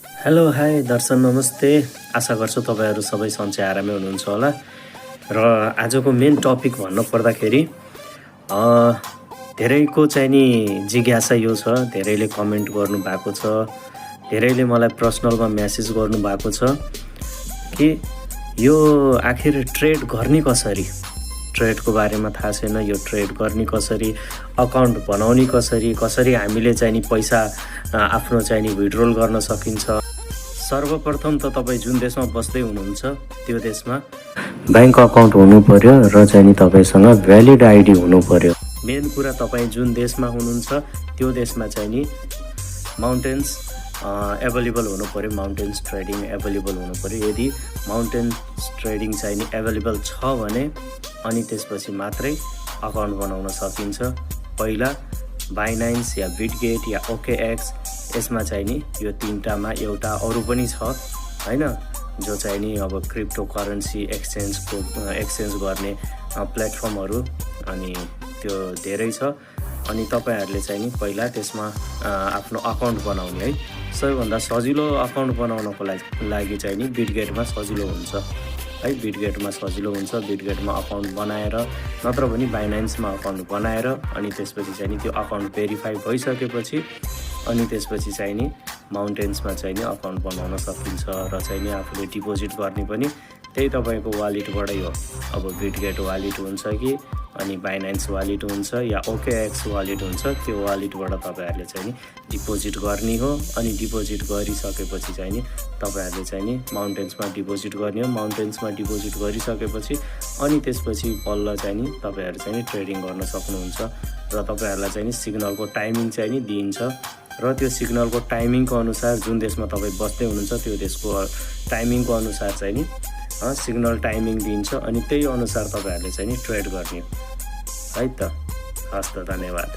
Hello hi दर्शन नमस्ते। आशा गर्छु तपाईँहरू सबै सन्चै आरामै हुनुहुन्छ होला। र आजको मेन टपिक भन्नु पर्दाखेरि धेरैको चाहिँ नि जिज्ञासा यो छ, धेरैले कमेन्ट गर्नुभएको छ, धेरैले मलाई पर्सनलमा म्यासेज गर्नुभएको छ कि यो आखिर ट्रेड गर्ने कसरी, ट्रेडको बारेमा थाहा छैन, यो ट्रेड गर्ने कसरी, अकाउन्ट बनाउने कसरी, कसरी हामीले चाहिँ नि पैसा आफ्नो चाहिँ नि विड्रोल गर्न सकिन्छ। सर्वप्रथम त तपाईँ जुन देशमा बस्दै हुनुहुन्छ त्यो देशमा ब्याङ्क अकाउन्ट हुनु पर्यो र चाहिँ नि तपाईँसँग भ्यालिड आइडी हुनु पर्यो। मेन कुरा तपाईँ जुन देशमा हुनुहुन्छ त्यो देशमा चाहिँ नि माउन्टेन्स एभाइलेबल हुनु पर्यो, माउन्टेन्स ट्रेडिङ एभाइलेबल हुनु पर्यो। यदि माउन्टेन्स ट्रेडिङ चाहिँ नि एभाइलेबल छ भने अनि त्यसपछि मात्रै अकाउन्ट बनाउन सकिन्छ। पहिला बाइनान्स या बिटगेट या ओकेएक्स, यसमा चाहिँ नि यो तीनटामा एउटा अरू पनि छ हैन, जो चाहिँ नि अब क्रिप्टो करेन्सी एक्सचेन्ज गर्ने प्लेटफर्महरू अनि त्यो धेरै छ। अनि तपाईँहरूले चाहिँ नि पहिला त्यसमा आफ्नो अकाउन्ट बनाउने है, सबैभन्दा सजिलो अकाउन्ट बनाउनको लागि चाहिँ नि बिटगेटमा सजिलो हुन्छ है, बिटगेटमा सजिलो हुन्छ। बिटगेटमा अकाउन्ट बनाएर नत्र पनि बाइनान्समा अकाउन्ट बनाएर अनि त्यसपछि चाहिँ नि त्यो अकाउन्ट भेरिफाई भइसकेपछि अनि त्यसपछि चाहिँ नि माउन्टेन्समा चाहिँ नि अकाउन्ट बनाउन सकिन्छ। र चाहिँ नि आफूले डिपोजिट गर्ने पनि त्यही तपाईँको वालेटबाटै हो। अब बिटगेट वालेट हुन्छ कि अनि बाइनान्स वालेट हुन्छ या ओकेएक्स वालेट हुन्छ, त्यो वालेटबाट तपाईँहरूले चाहिँ नि डिपोजिट गर्ने हो। अनि डिपोजिट गरिसकेपछि चाहिँ नि तपाईँहरूले चाहिँ नि माउन्टेन्समा डिपोजिट गर्ने हो। माउन्टेन्समा डिपोजिट गरिसकेपछि अनि त्यसपछि बल्ल चाहिँ नि तपाईँहरू चाहिँ नि ट्रेडिङ गर्न सक्नुहुन्छ। र तपाईँहरूलाई चाहिँ नि सिग्नलको टाइमिङ चाहिँ नि दिइन्छ र त्यो सिग्नलको टाइमिङको अनुसार जुन देशमा तपाईँ बस्दै हुनुहुन्छ त्यो देशको टाइमिङको अनुसार चाहिँ नि सिग्नल टाइमिङ दिन्छ अनि त्यही अनुसार तपाईँहरूले चाहिँ नि ट्रेड गर्ने है त। हस् त, धन्यवाद।